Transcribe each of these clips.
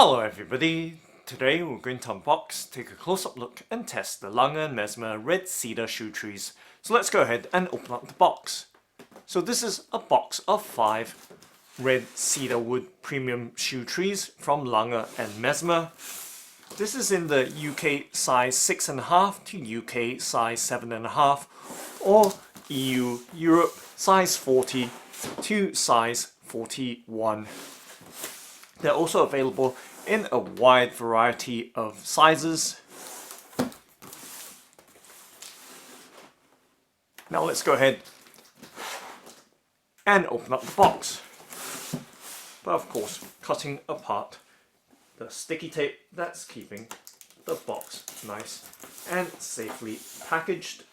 Hello everybody, today we're going to unbox, take a close-up look and test the Lange & Messmer red cedar shoe trees. So let's go ahead and open up the box. So this is a box of 5 red cedar wood premium shoe trees from Lange & Messmer. This is in the UK size 6.5 to UK size 7.5 or EU Europe size 40 to size 41. They're also available in a wide variety of sizes. Now let's go ahead and open up the box. But of course, cutting apart the sticky tape that's keeping the box nice and safely packaged.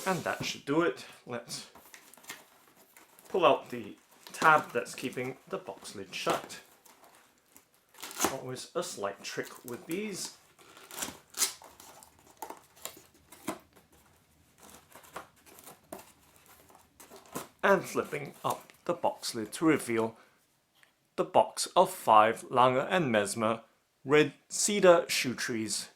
And that should do it. Let's pull out the tab that's keeping the box lid shut. Always a slight trick with these. And flipping up the box lid to reveal the box of 5 Lange & Messmer red cedar shoe trees.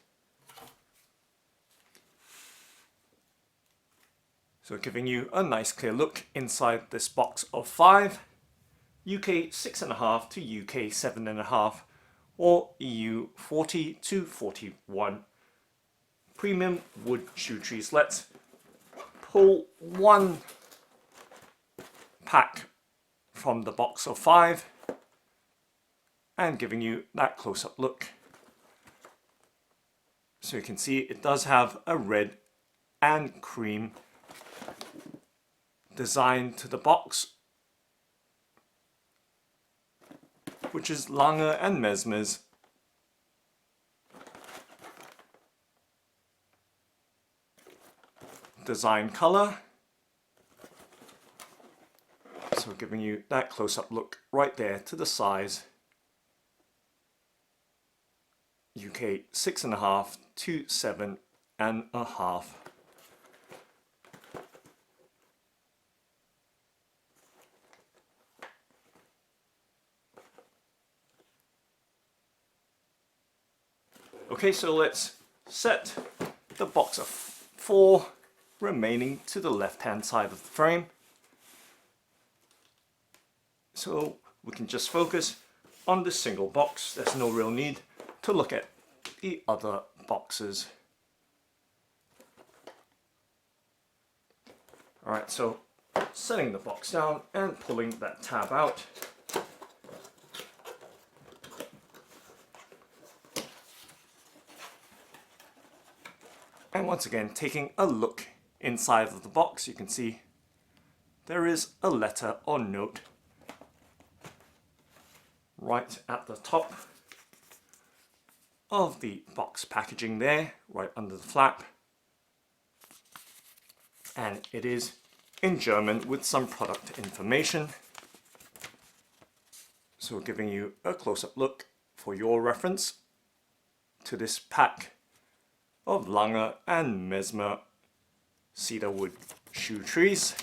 So giving you a nice clear look inside this box of 5, UK 6.5 to UK 7.5 or EU 40 to 41 premium wood shoe trees. Let's pull one pack from the box of 5 and giving you that close-up look. So you can see it does have a red and cream design to the box, which is Lange & Messmer's design color. So giving you that close-up look right there to the size UK 6.5 to 7.5. Okay, so let's set the box of 4 remaining to the left-hand side of the frame. So we can just focus on this single box. There's no real need to look at the other boxes. Alright, so setting the box down and pulling that tab out. And once again, taking a look inside of the box, you can see there is a letter or note right at the top of the box packaging there, right under the flap. And it is in German with some product information. So giving you a close-up look for your reference to this pack of Lange & Messmer cedar wood shoe trees.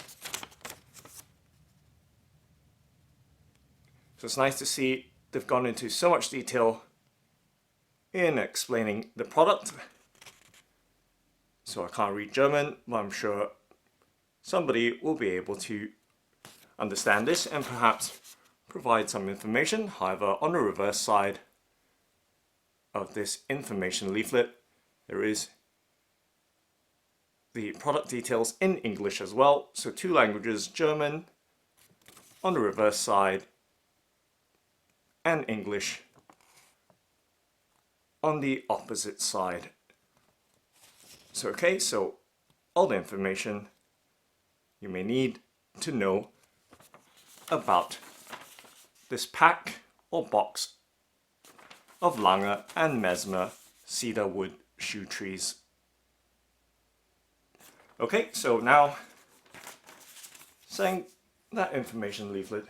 So it's nice to see they've gone into so much detail in explaining the product. So I can't read German, but I'm sure somebody will be able to understand this and perhaps provide some information. However, on the reverse side of this information leaflet, there is the product details in English as well. So 2 languages, German on the reverse side and English on the opposite side. So okay, so all the information you may need to know about this pack or box of Lange & Messmer cedar wood shoe trees. Okay, so now setting that information leaflet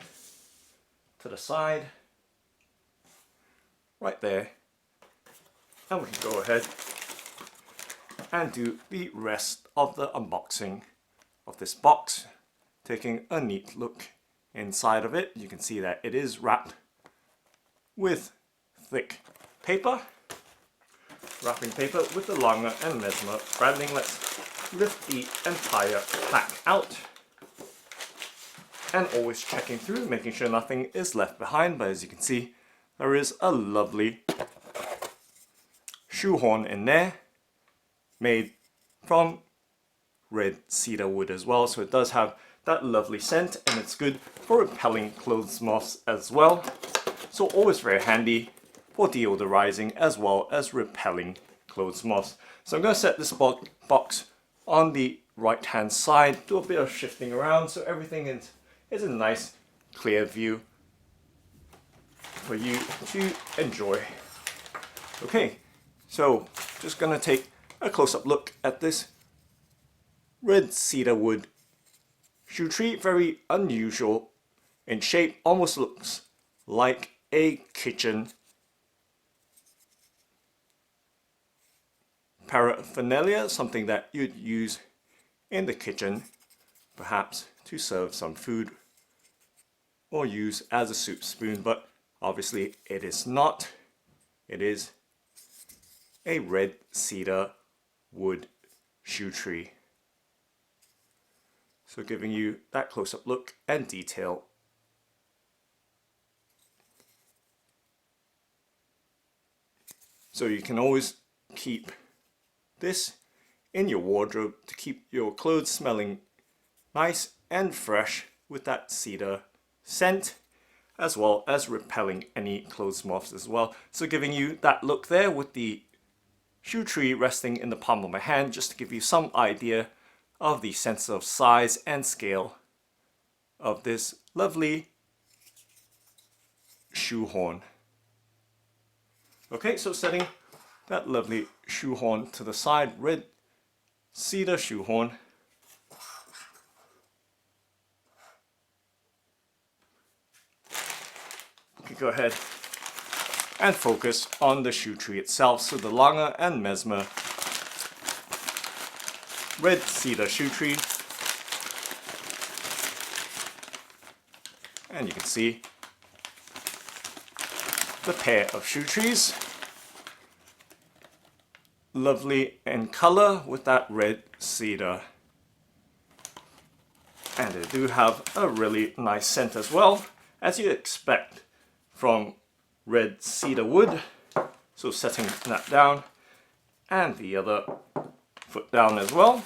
to the side, right there, and we can go ahead and do the rest of the unboxing of this box, taking a neat look inside of it. You can see that it is wrapped with thick paper, wrapping paper with the Lange and Messmer branding. Let's lift the entire pack out, and always checking through, making sure nothing is left behind. But as you can see, there is a lovely shoehorn in there, made from red cedar wood as well, so it does have that lovely scent, and it's good for repelling clothes moths as well. So always very handy for deodorizing as well as repelling clothes moths. So I'm going to set this box on the right hand side, do a bit of shifting around so everything is a nice clear view for you to enjoy. Okay, so just going to take a close-up look at this red cedar wood shoe tree. Very unusual in shape, almost looks like a kitchen paraphernalia, something that you'd use in the kitchen, perhaps to serve some food or use as a soup spoon, but obviously it is not. It is a red cedar wood shoe tree. So giving you that close-up look and detail. So you can always keep this in your wardrobe to keep your clothes smelling nice and fresh with that cedar scent, as well as repelling any clothes moths as well. So giving you that look there with the shoe tree resting in the palm of my hand, just to give you some idea of the sense of size and scale of this lovely shoehorn. Okay, so setting that lovely shoehorn to the side, red cedar shoehorn. We can go ahead and focus on the shoe tree itself. So the Lange and Messmer red cedar shoe tree, and you can see the pair of shoe trees, lovely in color with that red cedar, and they do have a really nice scent as well, as you expect from red cedar wood. So setting that down, and the other foot down as well,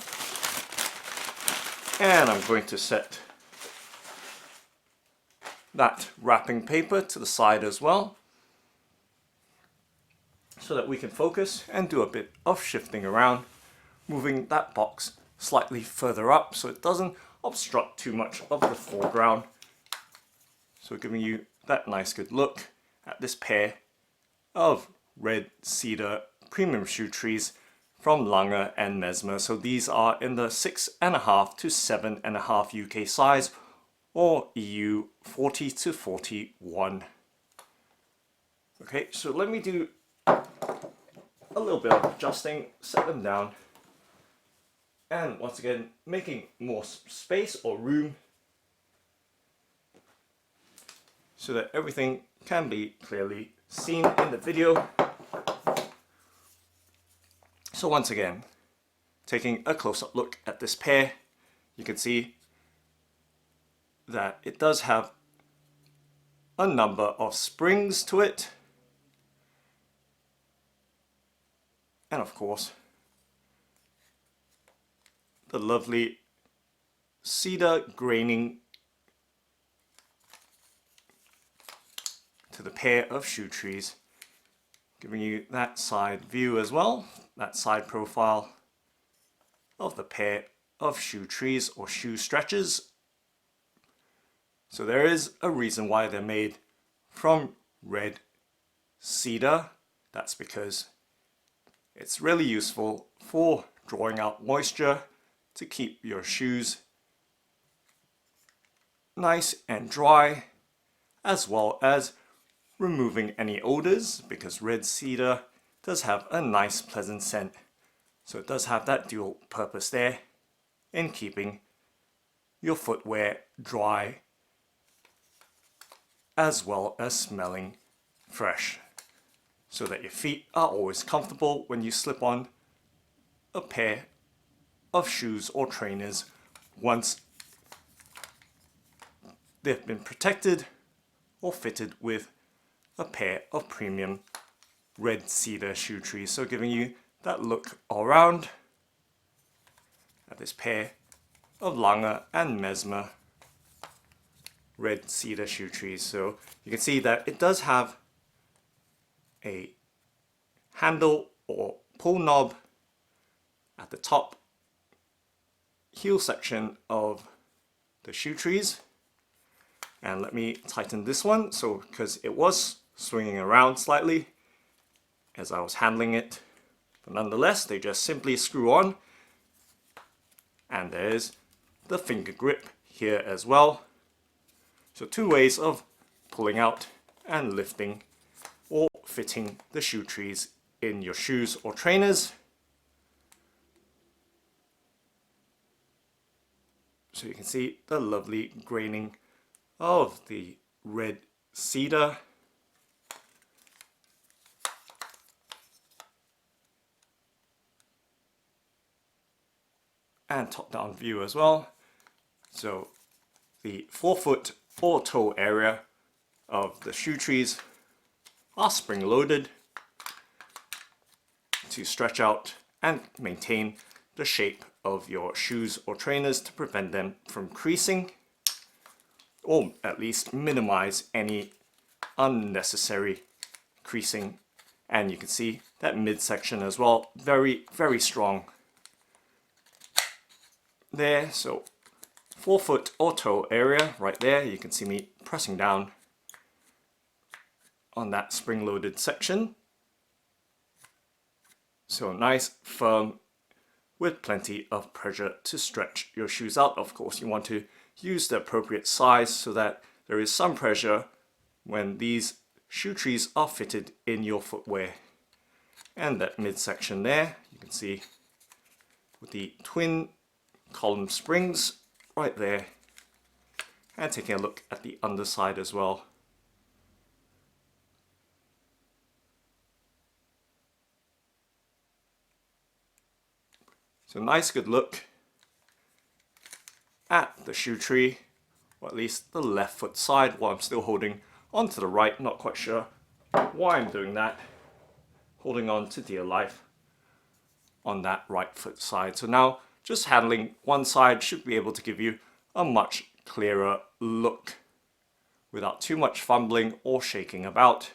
and I'm going to set that wrapping paper to the side as well, so that we can focus and do a bit of shifting around, moving that box slightly further up so it doesn't obstruct too much of the foreground. So giving you that nice good look at this pair of red cedar premium shoe trees from Lange and Messmer. So these are in the 6.5 to 7.5 UK size, or EU 40 to 41. Okay, so let me do a little bit of adjusting, set them down, and once again making more space or room so that everything can be clearly seen in the video. So once again, taking a close-up look at this pair, you can see that it does have a number of springs to it, and of course the lovely cedar graining to the pair of shoe trees, giving you that side view as well, that side profile of the pair of shoe trees or shoe stretches. So there is a reason why they're made from red cedar. That's because it's really useful for drawing out moisture to keep your shoes nice and dry, as well as removing any odors, because red cedar does have a nice pleasant scent. So it does have that dual purpose there in keeping your footwear dry as well as smelling fresh, so that your feet are always comfortable when you slip on a pair of shoes or trainers once they've been protected or fitted with a pair of premium red cedar shoe trees. So giving you that look all around at this pair of Lange and Messmer red cedar shoe trees. So you can see that it does have a handle or pull knob at the top heel section of the shoe trees. And let me tighten this one, so because it was swinging around slightly as I was handling it, but nonetheless they just simply screw on. And there's the finger grip here as well. So two ways of pulling out and lifting or fitting the shoe trees in your shoes or trainers. So you can see the lovely graining of the red cedar. And top-down view as well. So the forefoot or toe area of the shoe trees are spring-loaded to stretch out and maintain the shape of your shoes or trainers to prevent them from creasing, or at least minimize any unnecessary creasing. And you can see that midsection as well, very, very strong there. So forefoot or toe area right there, you can see me pressing down on that spring-loaded section. So nice, firm, with plenty of pressure to stretch your shoes out. Of course, you want to use the appropriate size so that there is some pressure when these shoe trees are fitted in your footwear. And that midsection there, you can see with the twin column springs right there. And taking a look at the underside as well. So nice, good look at the shoe tree, or at least the left foot side, while I'm still holding onto the right. Not quite sure why I'm doing that. Holding on to dear life on that right foot side. So now just handling one side should be able to give you a much clearer look without too much fumbling or shaking about.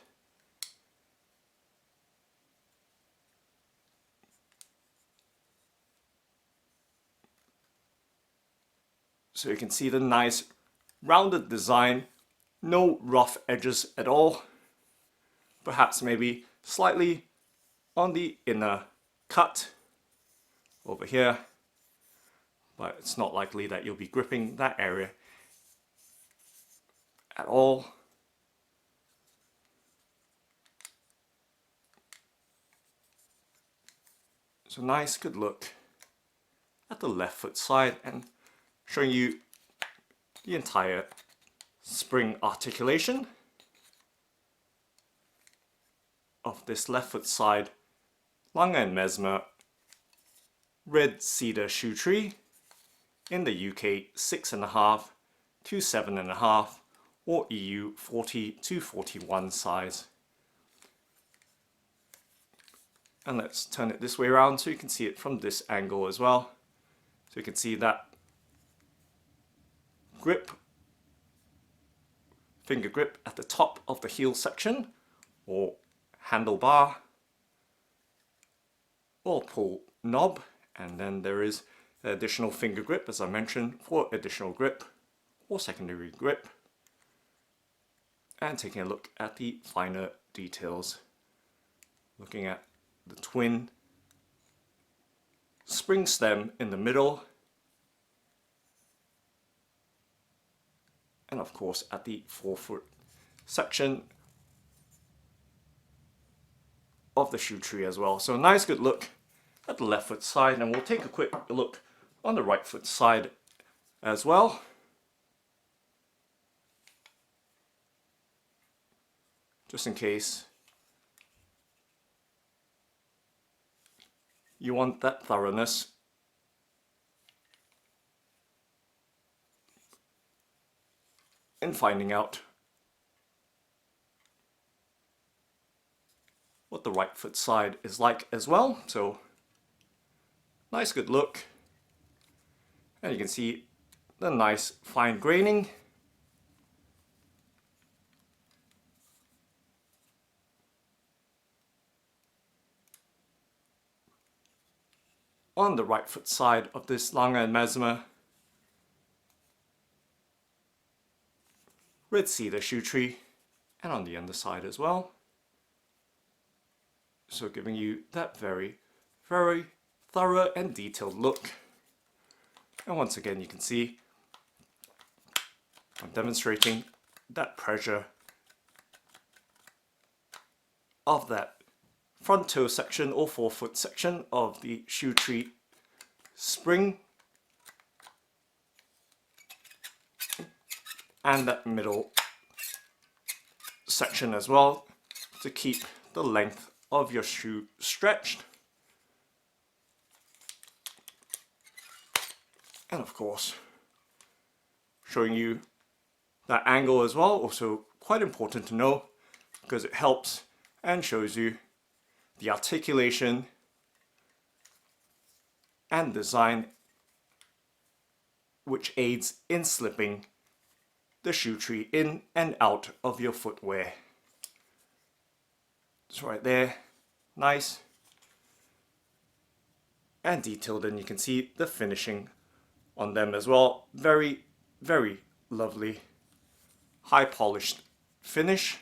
So you can see the nice rounded design, no rough edges at all. Perhaps maybe slightly on the inner cut over here, but it's not likely that you'll be gripping that area at all. So nice, good look at the left foot side, and showing you the entire spring articulation of this left foot side Lange and Messmer red cedar shoe tree in the UK 6.5 to 7.5 or EU 40 to 41 size. And let's turn it this way around so you can see it from this angle as well. So you can see that grip, finger grip at the top of the heel section or handlebar or pull knob, and then there is additional finger grip, as I mentioned, for additional grip or secondary grip. And taking a look at the finer details, looking at the twin spring stem in the middle of course at the forefoot section of the shoe tree as well. So a nice good look at the left foot side, and we'll take a quick look on the right foot side as well. Just in case you want that thoroughness. In finding out what the right foot side is like as well. So nice good look, and you can see the nice fine graining. On the right foot side of this Lange and Messmer red cedar shoe tree, and on the underside as well. So giving you that very, very thorough and detailed look. And once again, you can see I'm demonstrating that pressure of that front toe section or forefoot section of the shoe tree spring, and that middle section as well, to keep the length of your shoe stretched. And of course, showing you that angle as well, also quite important to know, because it helps and shows you the articulation and design which aids in slipping the shoe tree in and out of your footwear. It's right there, nice and detailed, and you can see the finishing on them as well. Very, very lovely, high polished finish.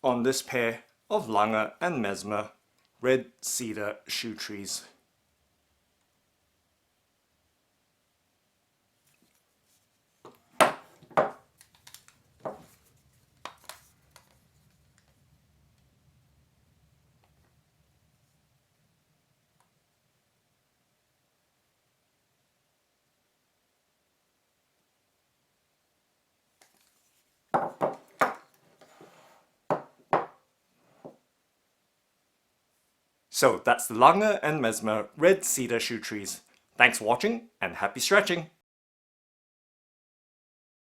On this pair of Lange and Messmer red cedar shoe trees. So that's the Lange and Messmer red cedar shoe trees. Thanks for watching and happy stretching!